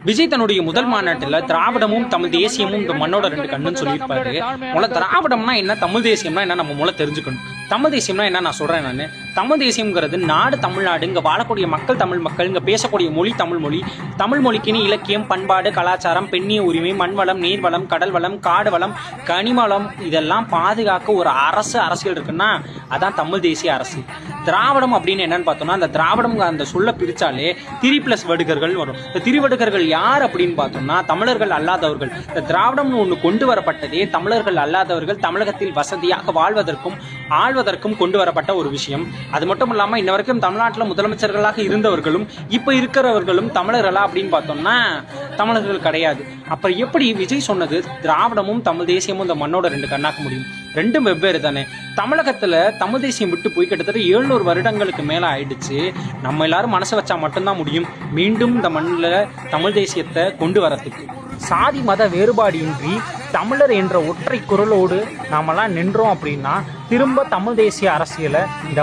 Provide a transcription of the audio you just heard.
விஜய் தன்னுடைய முதல் மாநாட்டில் திராவிடமும் தமிழ் தேசியமும் இந்த மண்ணோட ரெண்டு கண்ணுன்னு சொல்லியிருப்பாரு. முதல்ல திராவிடம்னா என்ன, தமிழ் தேசியம்னா என்ன நம்ம முதல்ல தெரிஞ்சுக்கணும். தமிழ் தேசியம்னா என்ன நான் சொல்றேன். நான் தமிழ் தேசியம்ங்கிறது நாடு தமிழ்நாடு, இங்கே வாழக்கூடிய மக்கள் தமிழ் மக்கள், இங்கே பேசக்கூடிய மொழி தமிழ் மொழி. தமிழ் மொழிக்குன்னு இலக்கியம், பண்பாடு, கலாச்சாரம், பெண்ணிய உரிமை, மண்வளம், நீர்வளம், கடல் வளம், காடு வளம், கனிமலம் இதெல்லாம் பாதுகாக்க ஒரு அரசியல் இருக்குன்னா அதான் தமிழ் தேசிய அரசு. திராவிடம் அப்படின்னு என்னன்னு பார்த்தோம்னா, அந்த திராவிடம் அந்த சொல்ல பிரிச்சாலே 3+ வடுகர்கள் வரும். இந்த திரிவடுகர்கள் யார் அப்படின்னு பார்த்தோம்னா தமிழர்கள் அல்லாதவர்கள். இந்த திராவிடம்னு ஒன்று கொண்டு வரப்பட்டதே தமிழர்கள் அல்லாதவர்கள் தமிழகத்தில் வசதியாக வாழ்வதற்கும் ஆள்வதற்கும் கொண்டு வரப்பட்ட ஒரு விஷயம். அது மட்டும் இல்லாமல் இன்ன வரைக்கும் தமிழ்நாட்டில் முதலமைச்சர்களாக இருந்தவர்களும் இப்போ இருக்கிறவர்களும் தமிழர்களா அப்படின்னு பார்த்தோம்னா தமிழர்கள் கிடையாது. அப்புறம் எப்படி விஜய் சொன்னது திராவிடமும் தமிழ் தேசியமும் இந்த மண்ணோட ரெண்டு கண்ணாக்க முடியும்? ரெண்டும் வெவ்வேறு தானே. தமிழகத்தில் தமிழ் தேசியம் விட்டு போய் கிட்டத்தட்ட 700 வருடங்களுக்கு மேலே ஆயிடுச்சு. நம்ம எல்லாரும் மனசை வச்சா மட்டும்தான் முடியும் மீண்டும் இந்த மண்ணில் தமிழ் தேசியத்தை கொண்டு வரத்துக்கு. சாதி மத வேறுபாடின்றி தமிழர் என்ற ஒற்றை குரலோடு நாமெல்லாம் நின்றோம் அப்படின்னா திரும்ப தமிழ் தேசிய அரசியலை இந்த